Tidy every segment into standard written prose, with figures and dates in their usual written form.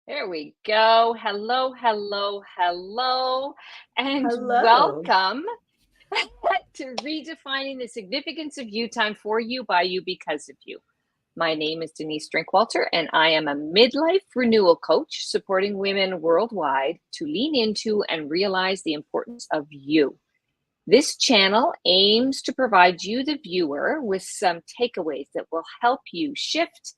There we go. Hello, hello, hello, and Hello. welcome to Redefining the Significance of You Time for You, by You, because of you. My name is Denise Drinkwalter, and I am a midlife renewal coach supporting women worldwide to lean into and realize the importance of you. This channel aims to provide you, the viewer, with some takeaways that will help you shift,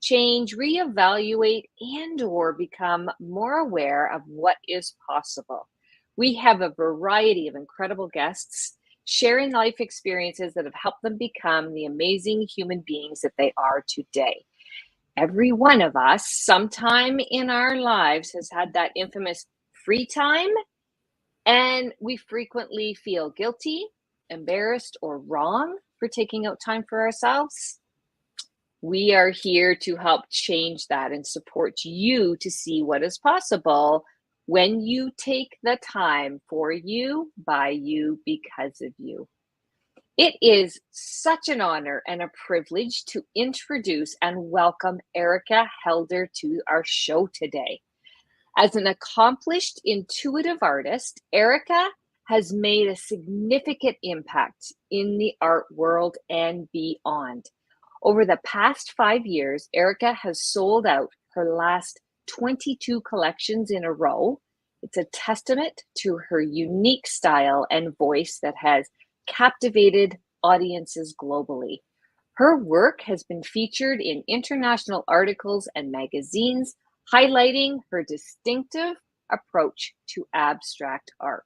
change, reevaluate, and/or become more aware of what is possible. We have a variety of incredible guests sharing life experiences that have helped them become the amazing human beings that they are today. Every one of us, sometime in our lives, has had that infamous free time, and we frequently feel guilty, embarrassed, or wrong for taking out time for ourselves. We are here to help change that and support you to see what is possible when you take the time for you, by you, because of you. It is such an honor and a privilege to introduce and welcome Erica Helder to our show today. As an accomplished intuitive artist, Erica has made a significant impact in the art world and beyond. Over the past 5 years, Erica has sold out her last 22 collections in a row. It's a testament to her unique style and voice that has captivated audiences globally. Her work has been featured in international articles and magazines, highlighting her distinctive approach to abstract art.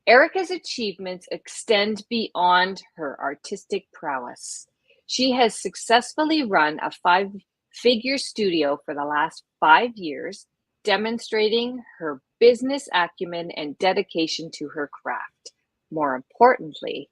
Erica's achievements extend beyond her artistic prowess. She has successfully run a five-figure studio for the last 5 years, demonstrating her business acumen and dedication to her craft. More importantly,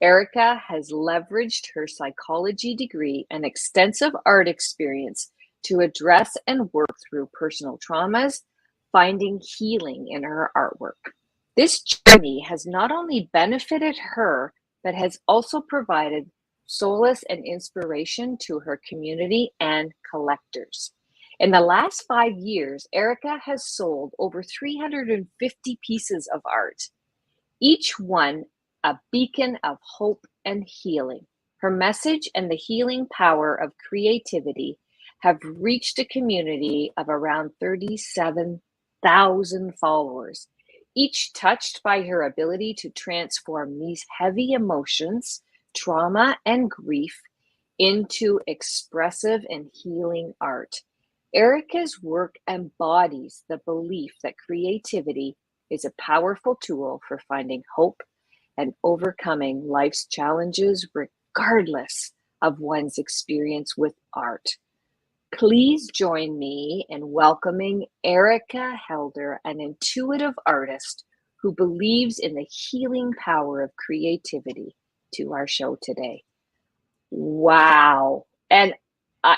Erica has leveraged her psychology degree and extensive art experience to address and work through personal traumas, finding healing in her artwork. This journey has not only benefited her, but has also provided solace and inspiration to her community and collectors. In the last 5 years, Erica has sold over 350 pieces of art, each one a beacon of hope and healing. Her message and the healing power of creativity have reached a community of around 37,000 followers, each touched by her ability to transform these heavy emotions, trauma, and grief into expressive and healing art. Erica's work embodies the belief that creativity is a powerful tool for finding hope and overcoming life's challenges, regardless of one's experience with art. Please join me in welcoming Erica Helder, an intuitive artist who believes in the healing power of creativity, to our show today. Wow. And I,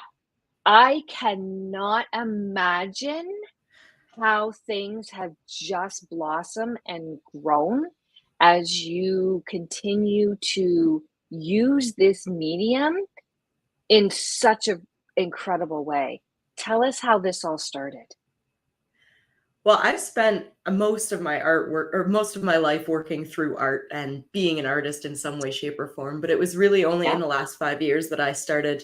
I cannot imagine how things have just blossomed and grown as you continue to use this medium in such an incredible way. Tell us how this all started. Well, I've spent most of my artwork or most of my life working through art and being an artist in some way, shape, or form. But it was really only in Yeah. the last 5 years that I started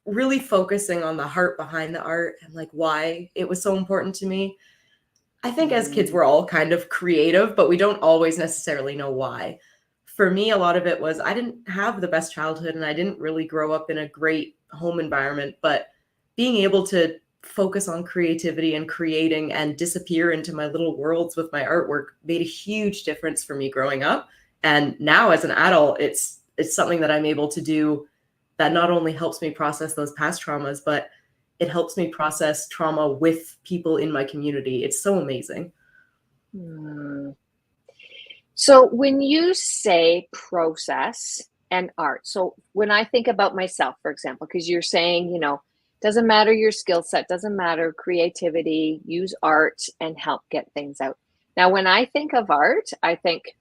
really focusing on the heart behind the art and like why it was so important to me. I think as kids, Mm, we're all kind of creative, but we don't always necessarily know why. For me, a lot of it was I didn't have the best childhood and I didn't really grow up in a great home environment, but being able to focus on creativity and creating and disappear into my little worlds with my artwork made a huge difference for me growing up. And now as an adult, it's something that I'm able to do that not only helps me process those past traumas, but it helps me process trauma with people in my community. It's so amazing. mm. So when you say process and art, so when I think about myself, for example, because you're saying, doesn't matter your skill set, doesn't matter creativity, use art and help get things out. Now, when I think of art, I think,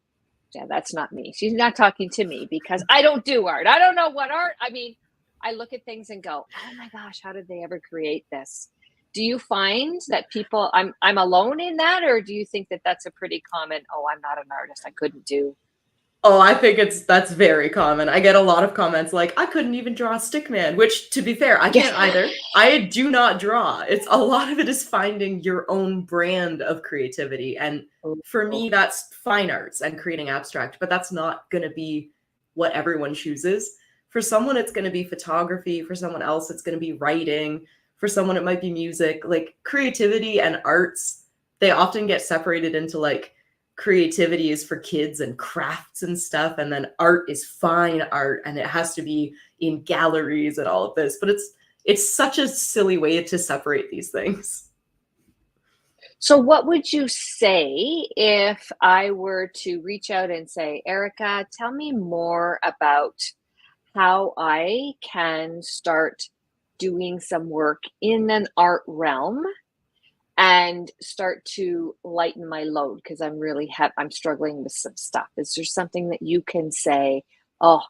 yeah, that's not me. She's not talking to me because I don't do art. I don't know what art. I mean, I look at things and go, oh my gosh, how did they ever create this? Do you find that people, I'm alone in that, or do you think that that's a pretty common, oh, I'm not an artist, I couldn't do? Oh, I think that's very common. I get a lot of comments like, "I couldn't even draw a stick man," which, to be fair, I can't either. I do not draw. It's a lot of it is finding your own brand of creativity, and for me, that's fine arts and creating abstract, but that's not gonna be what everyone chooses. For someone, it's gonna be photography. For someone else, it's gonna be writing. For someone, it might be music. Like, creativity and arts, they often get separated into, like, creativity is for kids and crafts and stuff, and then art is fine art and it has to be in galleries and all of this, but it's such a silly way to separate these things. So what would you say if I were to reach out and say, Erica, tell me more about how I can start doing some work in an art realm and start to lighten my load because I'm struggling with some stuff. Is there something that you can say, oh,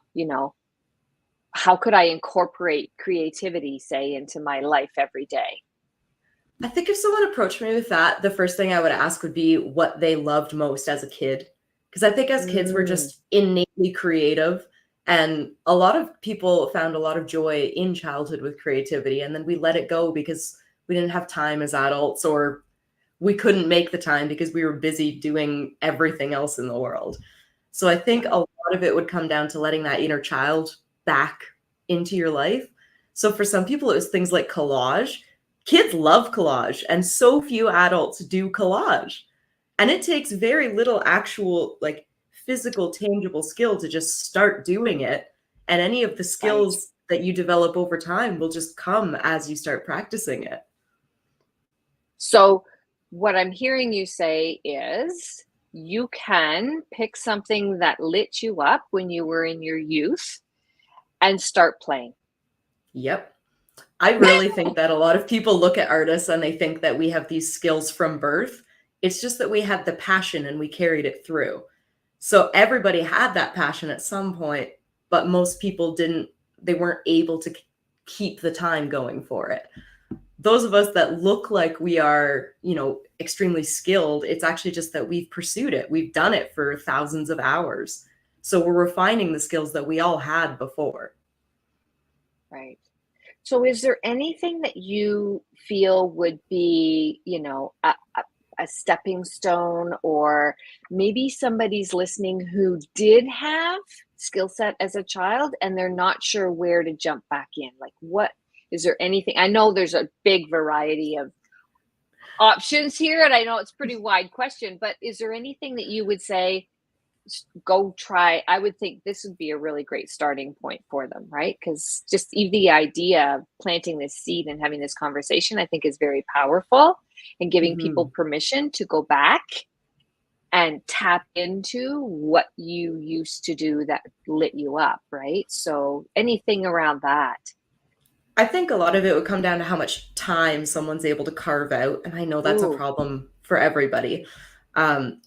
how could I incorporate creativity, say, into my life every day? I think if someone approached me with that, the first thing I would ask would be what they loved most as a kid. Because I think as kids, we're Mm, just innately creative. And a lot of people found a lot of joy in childhood with creativity. And then we let it go because we didn't have time as adults, or we couldn't make the time because we were busy doing everything else in the world. So I think a right. lot of it would come down to letting that inner child back into your life. So for some people, it was things like collage. Kids love collage, and so few adults do collage. And it takes very little actual, like, physical, tangible skill to just start doing it. And any of the Right. skills that you develop over time will just come as you start practicing it. So, what I'm hearing you say is you can pick something that lit you up when you were in your youth and start playing. Yep. I really think that a lot of people look at artists and they think that we have these skills from birth. It's just that we had the passion and we carried it through. So everybody had that passion at some point, but most people didn't, they weren't able to keep the time going for it. Those of us that look like we are, extremely skilled, it's actually just that we've pursued it. We've done it for thousands of hours. So we're refining the skills that we all had before. Right. So, is there anything that you feel would be, a stepping stone, or maybe somebody's listening who did have skill set as a child and they're not sure where to jump back in? Like, what is there anything? I know there's a big variety of options here, and I know it's a pretty wide question, but is there anything that you would say, go try? I would think this would be a really great starting point for them, right? Because just even the idea of planting this seed and having this conversation, I think, is very powerful, and giving people Mhm. permission to go back and tap into what you used to do that lit you up, right? So anything around that. I think a lot of it would come down to how much time someone's able to carve out, and I know that's a Ooh, problem for everybody.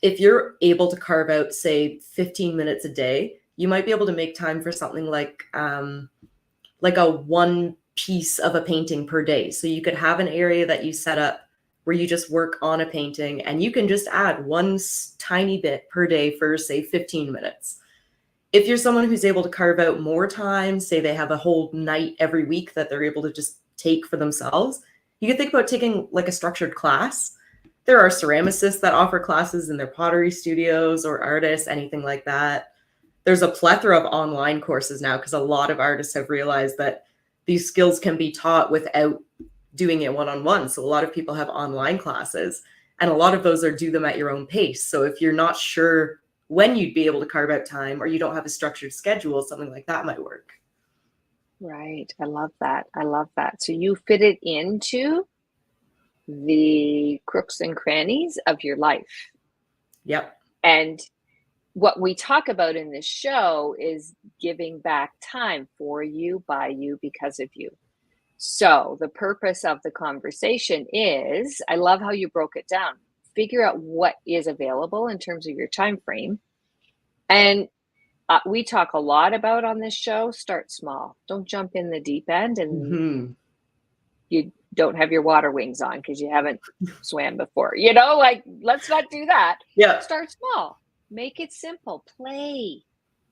If you're able to carve out, say, 15 minutes a day, you might be able to make time for something like a one piece of a painting per day. So you could have an area that you set up where you just work on a painting, and you can just add one tiny bit per day for, say, 15 minutes. If you're someone who's able to carve out more time, say they have a whole night every week that they're able to just take for themselves, you can think about taking like a structured class. There are ceramicists that offer classes in their pottery studios, or artists, anything like that. There's a plethora of online courses now because a lot of artists have realized that these skills can be taught without doing it one-on-one. So a lot of people have online classes, and a lot of those are do them at your own pace. So if you're not sure when you'd be able to carve out time, or you don't have a structured schedule, something like that might work. right. I love that. I love that. So you fit it into the crooks and crannies of your life. Yep. And what we talk about in this show is giving back time for you, by you, because of you. So the purpose of the conversation is, I love how you broke it down. Figure out what is available in terms of your time frame. And we talk a lot about on this show, start small. Don't jump in the deep end, and Hmm. you don't have your water wings on because you haven't swam before. You know, like, let's not do that. Yeah. Start small. Make it simple. Play,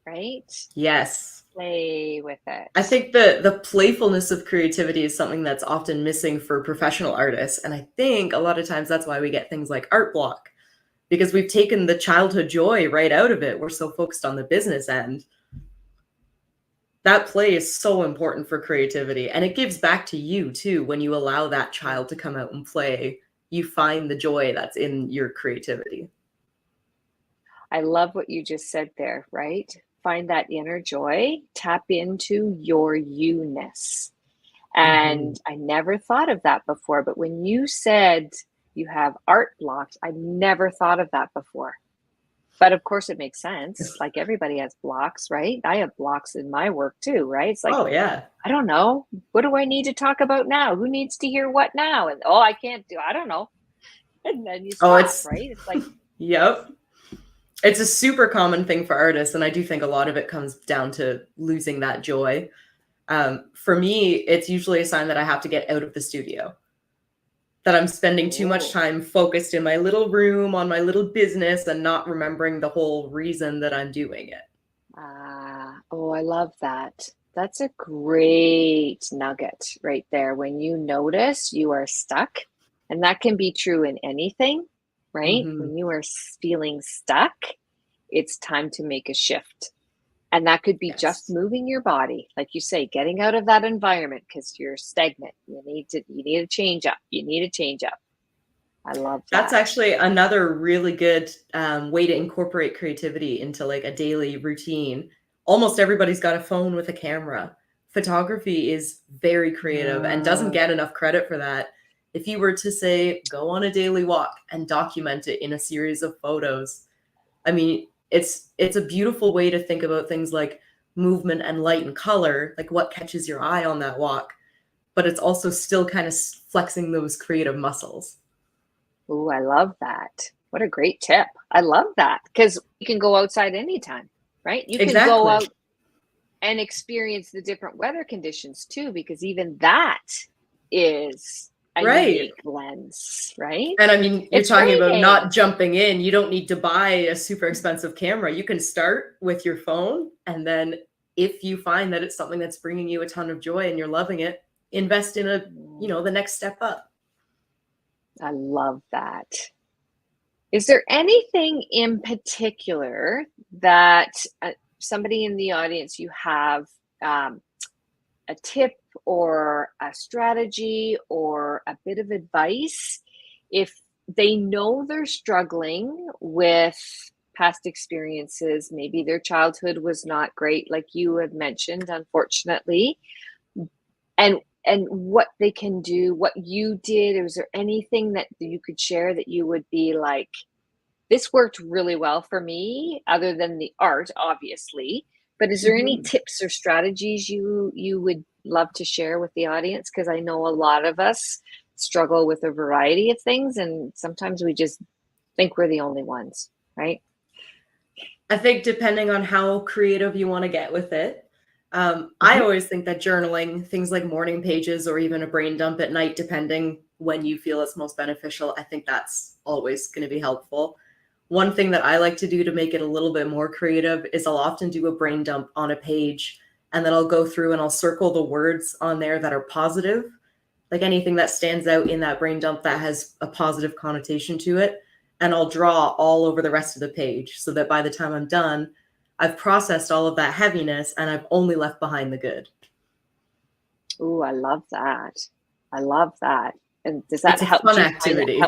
right? Yes. Play with it. I think the playfulness of creativity is something that's often missing for professional artists. And I think a lot of times that's why we get things like art block, because we've taken the childhood joy right out of it. We're so focused on the business end. That play is so important for creativity. And it gives back to you too. When you allow that child to come out and play, you find the joy that's in your creativity. I love what you just said there, right? Find that inner joy, tap into your you-ness. And I never thought of that before, but when you said you have art blocks, I never thought of that before. But of course it makes sense. Like, everybody has blocks, right? I have blocks in my work too, right? It's like, Oh yeah. I don't know. What do I need to talk about now? Who needs to hear what now? And I can't do, I don't know. And then you stop, right? It's like, yep. It's a super common thing for artists. And I do think a lot of it comes down to losing that joy. For me, it's usually a sign that I have to get out of the studio, that I'm spending too much time focused in my little room on my little business and not remembering the whole reason that I'm doing it. I love that. That's a great nugget right there. When you notice you are stuck, and that can be true in anything, right? When you are feeling stuck, it's time to make a shift. And that could be just moving your body, like you say, getting out of that environment because you're stagnant. You need to change up. You need to change up. I love that. That's actually another really good way to incorporate creativity into like a daily routine. Almost everybody's got a phone with a camera. Photography is very creative and doesn't get enough credit for that. If you were to say, go on a daily walk and document it in a series of photos, I mean, it's a beautiful way to think about things like movement and light and color, like what catches your eye on that walk, but it's also still kind of flexing those creative muscles. Oh, I love that. What a great tip. I love that, because you can go outside anytime, right? You can go out and experience the different weather conditions too, because even that is a unique lens, right? And I mean, you're talking about not jumping in. You don't need to buy a super expensive camera. You can start with your phone. And then if you find that it's something that's bringing you a ton of joy and you're loving it, invest in the next step up. I love that. Is there anything in particular that somebody in the audience, you have a tip or a strategy or a bit of advice if they know they're struggling with past experiences? Maybe their childhood was not great, like you had mentioned, unfortunately, and what they can do, what you did. Is there anything that you could share that you would be like, this worked really well for me, other than the art, obviously? But is there any tips or strategies you would love to share with the audience? Because I know a lot of us struggle with a variety of things, and sometimes we just think we're the only ones, right? I think depending on how creative you want to get with it, I always think that journaling, things like morning pages or even a brain dump at night, depending when you feel it's most beneficial, I think that's always going to be helpful. One thing that I like to do to make it a little bit more creative is I'll often do a brain dump on a page, and then I'll go through and I'll circle the words on there that are positive, like anything that stands out in that brain dump that has a positive connotation to it. And I'll draw all over the rest of the page so that by the time I'm done, I've processed all of that heaviness and I've only left behind the good. Oh, I love that. I love that. And does that help? It's a fun activity.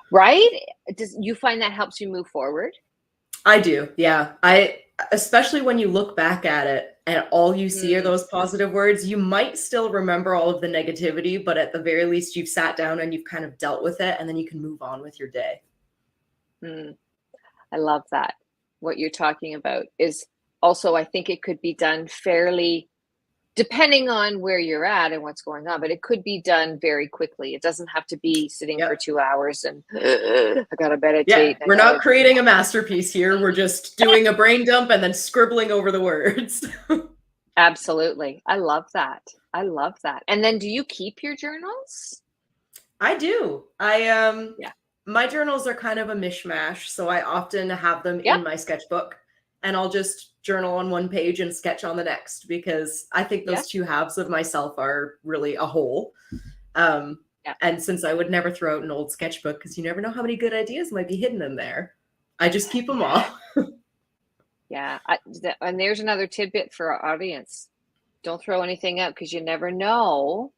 Right? Does you find that helps you move forward? I do. Yeah. Especially when you look back at it and all you see are those positive words, you might still remember all of the negativity, but at the very least you've sat down and you've kind of dealt with it, and then you can move on with your day. I love that. What you're talking about is also, I think it could be done fairly, depending on where you're at and what's going on, but it could be done very quickly. It doesn't have to be sitting for 2 hours and I gotta meditate. Yeah, we're not creating a masterpiece here. We're just doing a brain dump and then scribbling over the words. Absolutely. I love that. I love that. And then do you keep your journals? I do. Yeah. My journals are kind of a mishmash, so I often have them Yep. in my sketchbook and I'll just journal on one page and sketch on the next because I think Yeah. those two halves of myself are really a whole. Um, Yeah. and since I would never throw out an old sketchbook because you never know how many good ideas might be hidden in there, I just keep them Yeah. all. Yeah. And there's another tidbit for our audience. Don't throw anything out because you never know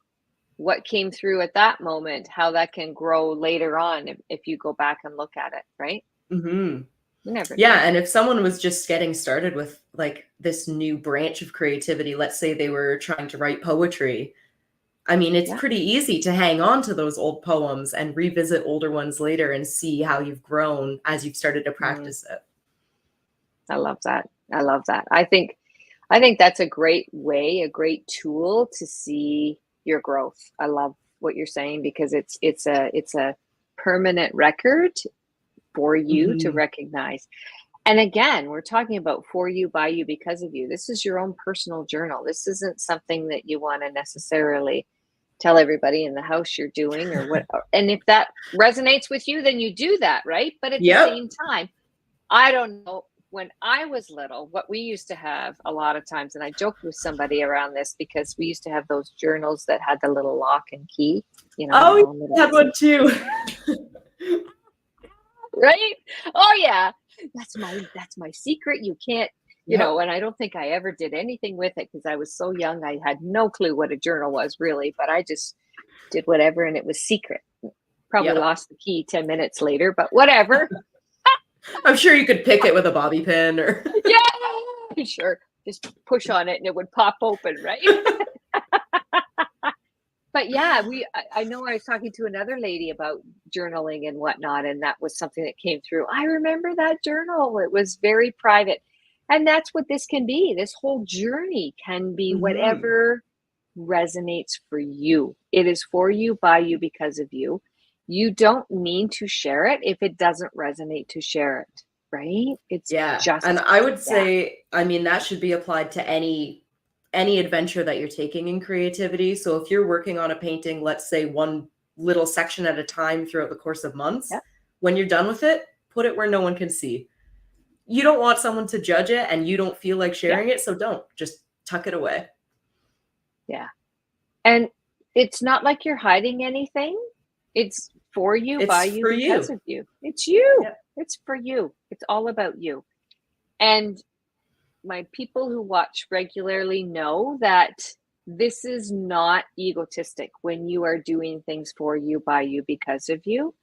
what came through at that moment, how that can grow later on if you go back and look at it, right? Hmm. You never Yeah, know. and if someone was just getting started with like this new branch of creativity, let's say they were trying to write poetry, I mean, it's Yeah. pretty easy to hang on to those old poems and revisit older ones later and see how you've grown as you've started to Mm, practice it. I love that. I love that. I think that's a great way, a great tool to see your growth. I love what you're saying because it's a permanent record for you to Hmm. recognize. And again, we're talking about for you, by you, because of you. This is your own personal journal. This isn't something that you want to necessarily tell everybody in the house you're doing or what. And if that resonates with you, then you do that, right? But at the Yep. same time, I don't know. When I was little, what we used to have a lot of times, and I joked with somebody around this because we used to have those journals that had the little lock and key, Oh, your you own little, had one too. right? Oh yeah, that's my secret. You can't, Yep. and I don't think I ever did anything with it because I was so young. I had no clue what a journal was really, but I just did whatever, and it was secret. Probably Yep. lost the key 10 minutes later, but whatever. I'm sure you could pick it with a bobby pin or Yeah, sure. Just push on it and it would pop open, right? But yeah, I know I was talking to another lady about journaling and whatnot, and that was something that came through. I remember that journal. It was very private. And that's what this can be. This whole journey can be hmm. whatever resonates for you. It is for you, by you, because of you. You don't need to share it if it doesn't resonate to share it, right? It's Yeah. And just I would that. say, I mean, that should be applied to any adventure that you're taking in creativity. So if you're working on a painting, let's say one little section at a time throughout the course of months, Yeah. when you're done with it, put it where no one can see. You don't want someone to judge it and you don't feel like Yeah. sharing it, so don't. Just tuck it away. Yeah. And it's not like you're hiding anything. It's for you, by It's you, for because you. of you. It's you. Yeah. It's for you. It's all about you. And my people who watch regularly know that this is not egotistic when you are doing things for you, by you, because of you.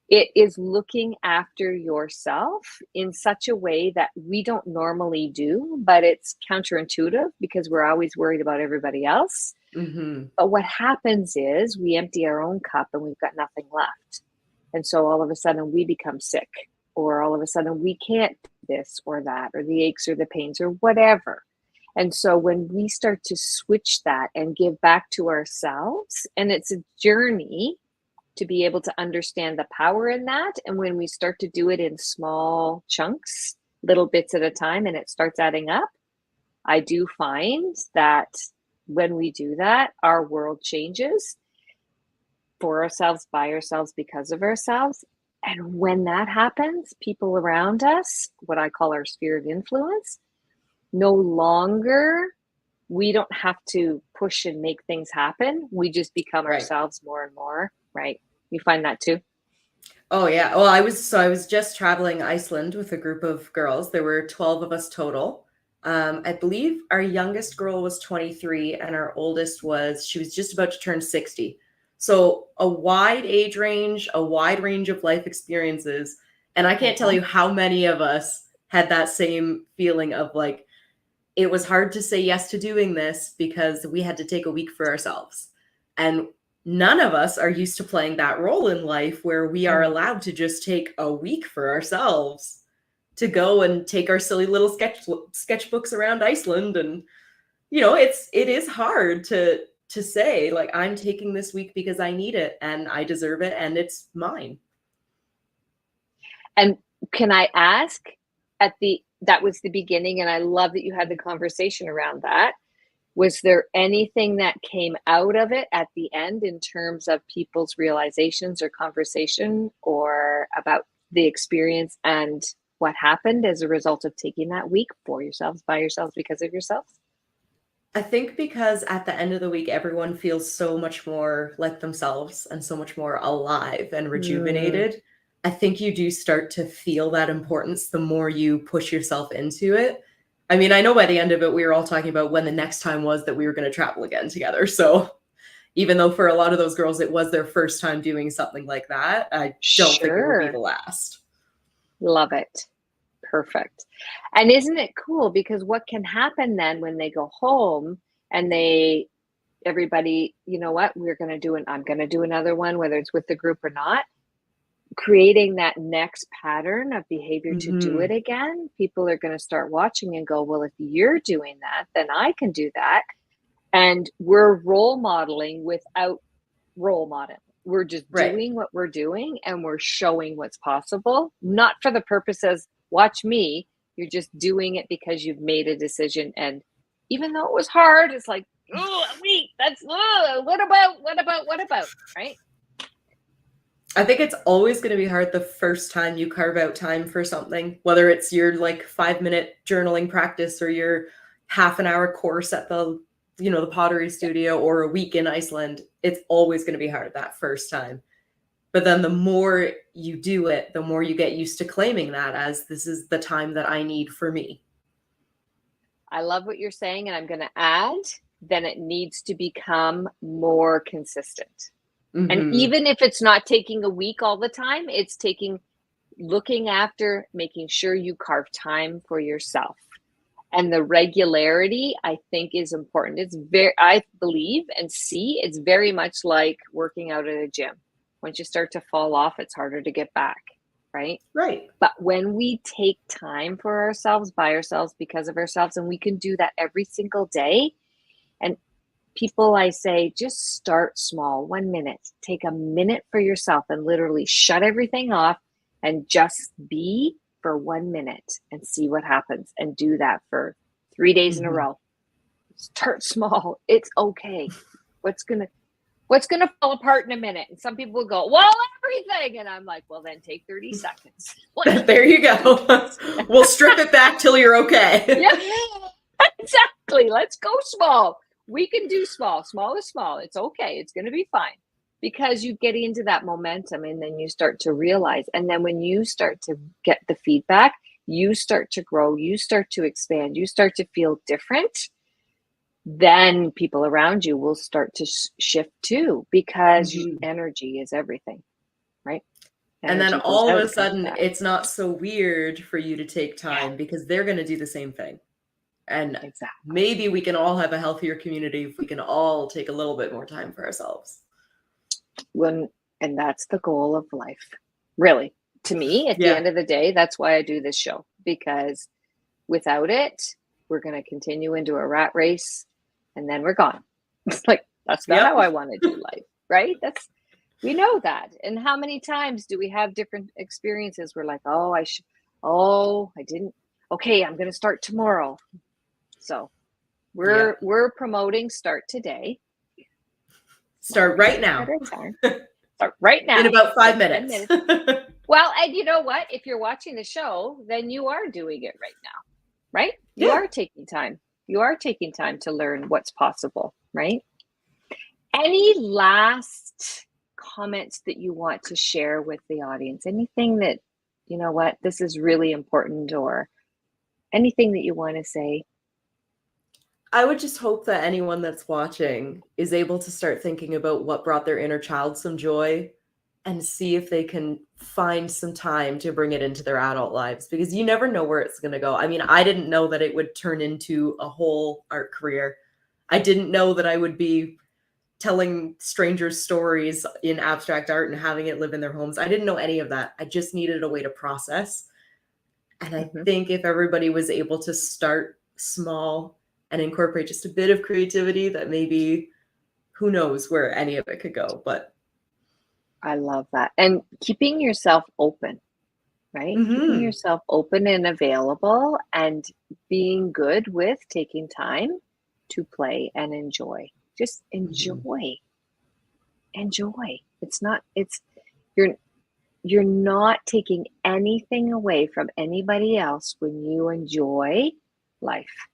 It is looking after yourself in such a way that we don't normally do, but it's counterintuitive because we're always worried about everybody else. Hmm. But what happens is we empty our own cup and we've got nothing left. And so all of a sudden we become sick, or all of a sudden we can't do this or that, or the aches or the pains or whatever. And so when we start to switch that and give back to ourselves, and it's a journey to be able to understand the power in that. And when we start to do it in small chunks, little bits at a time, and it starts adding up, I do find that when we do that, our world changes for ourselves, by ourselves, because of ourselves. And when that happens, people around us, what I call our sphere of influence, no longer, we don't have to push and make things happen. We just become Right. ourselves more and more, right? You find that too? Oh yeah. Well, I was just traveling Iceland with a group of girls. There were 12 of us total. I believe our youngest girl was 23 and our oldest she was just about to turn 60. So a wide age range, a wide range of life experiences. And I can't tell Uh-huh. you how many of us had that same feeling of like, it was hard to say yes to doing this because we had to take a week for ourselves. And none of us are used to playing that role in life where we are Mm. allowed to just take a week for ourselves to go and take our silly little sketchbooks around Iceland. And it is hard to say like I'm taking this week because I need it and I deserve it and it's mine. And can I ask, that was the beginning, and I love that you had the conversation around that. Was there anything that came out of it at the end in terms of people's realizations or conversation or about the experience and what happened as a result of taking that week for yourselves, by yourselves, because of yourselves? I think because at the end of the week, everyone feels so much more like themselves and so much more alive and Mm, rejuvenated. I think you do start to feel that importance the more you push yourself into it. I mean, I know by the end of it, we were all talking about when the next time was that we were going to travel again together. So even though for a lot of those girls, it was their first time doing something like that, I don't think it will be the sure. last. Love it. Perfect. And isn't it cool? Because what can happen then when they go home and everybody, you know what, I'm going to do another one, whether it's with the group or not, creating that next pattern of behavior to do it Hmm. again. People are going to start watching and go, well, if you're doing that, then I can do that. And we're role modeling without role model. We're just Right. doing what we're doing and we're showing what's possible, not for the purposes, watch me. You're just doing it because you've made a decision. And even though it was hard, it's like, oh, wait, what about, right? I think it's always going to be hard the first time you carve out time for something, whether it's your like 5 minute journaling practice or your half an hour course at the pottery Yeah. studio or a week in Iceland. It's always going to be hard that first time. But then the more you do it, the more you get used to claiming that as this is the time that I need for me. I love what you're saying. And I'm going to add, then it needs to become more consistent. And Hmm. even if it's not taking a week all the time, it's looking after, making sure you carve time for yourself. And the regularity, I think, is important. I believe and see it's very much like working out at a gym. Once you start to fall off, it's harder to get back, right? Right. But when we take time for ourselves, by ourselves, because of ourselves, and we can do that every single day. And people, I say, just start small, 1 minute. Take a minute for yourself and literally shut everything off and just be for 1 minute and see what happens. And do that for 3 days in a Hmm. row. Start small. It's okay. What's gonna what's gonna fall apart in a minute? And some people will go, well, everything. And I'm like, well, then take 30 seconds. Like, There you go. We'll strip it back till you're yeah, okay. exactly. Let's go small. We can do small. Small is small. It's okay. It's going to be fine because you get into that momentum and then you start to realize. And then when you start to get the feedback, you start to grow, you start to expand, you start to feel different. Then people around you will start to shift too because Hmm. energy is everything, right? And then Energy goes all of out, a it comes sudden, back. it's not so weird for you to take Yeah, time because they're going to do the same thing. And exactly. maybe we can all have a healthier community if we can all take a little bit more time for ourselves. when And that's the goal of life, really. To me, at the Yeah. end of the day, that's why I do this show, because without it, we're going to continue into a rat race and then we're gone. It's like, that's not Yep. how I want to do life, right? We know that. And how many times do we have different experiences? We're like, I didn't, okay, I'm going to start tomorrow. So Yeah. we're promoting start today, small Start right pieces at now a time. Start right in now. about five Take 10 minutes. minutes. Well, and you know what? If you're watching the show, then you are doing it right now, right? You Yeah. are taking time. You are taking time to learn what's possible, right? Any last comments that you want to share with the audience? Anything that, you know what, this is really important, or anything that you want to say? I would just hope that anyone that's watching is able to start thinking about what brought their inner child some joy and see if they can find some time to bring it into their adult lives because you never know where it's going to go. I mean, I didn't know that it would turn into a whole art career. I didn't know that I would be telling strangers stories in abstract art and having it live in their homes. I didn't know any of that. I just needed a way to process. And I Mm-hmm. think if everybody was able to start small and incorporate just a bit of creativity, that maybe who knows where any of it could go. But I love that. And keeping yourself open, right? Keeping mhm. yourself open and available and being good with taking time to play and enjoy. Just enjoy. Enjoy. You're not taking anything away from anybody else when you enjoy life.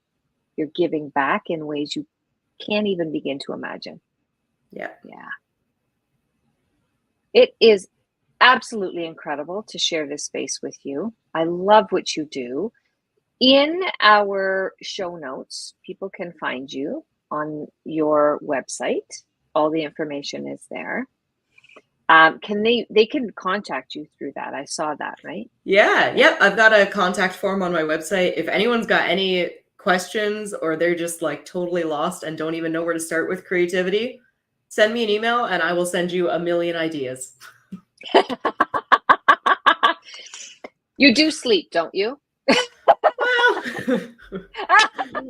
You're giving back in ways you can't even begin to imagine. Yeah. It is absolutely incredible to share this space with you. I love what you do. In our show notes, people can find you on your website. All the information is there. They can contact you through that. I saw that, right? Yeah. Yep. I've got a contact form on my website. If anyone's got any questions or they're just like totally lost and don't even know where to start with creativity, send me an email and I will send you a million ideas. You do sleep, don't you? Well,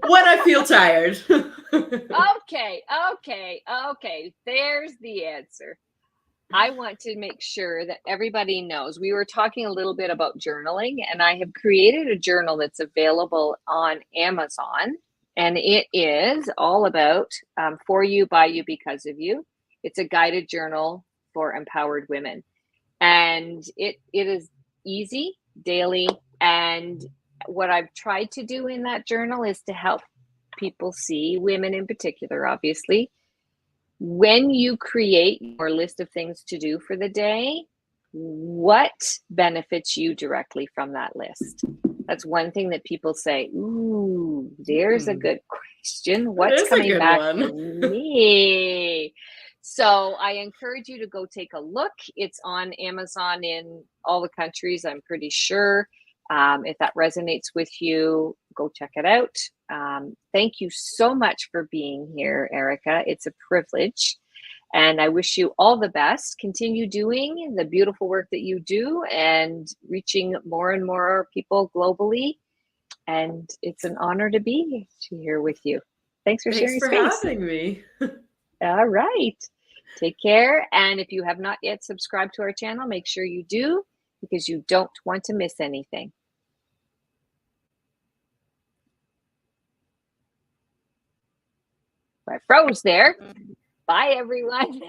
when I feel tired. Okay. There's the answer. I want to make sure that everybody knows. We were talking a little bit about journaling, and I have created a journal that's available on Amazon, and it is all about for you, by you, because of you. It's a guided journal for empowered women, and it is easy, daily, and what I've tried to do in that journal is to help people see, women in particular, obviously, when you create your list of things to do for the day, what benefits you directly from that list? That's one thing that people say, ooh, there's a good question. What's coming back to me? So I encourage you to go take a look. It's on Amazon in all the countries, I'm pretty sure. If that resonates with you, go check it out. Thank you so much for being here, Erica. It's a privilege. And I wish you all the best. Continue doing the beautiful work that you do and reaching more and more people globally. And it's an honor to be here with you. Thanks for sharing space. Thanks for having me. All right. Take care. And if you have not yet subscribed to our channel, make sure you do, because you don't want to miss anything. I froze there. Bye, everyone.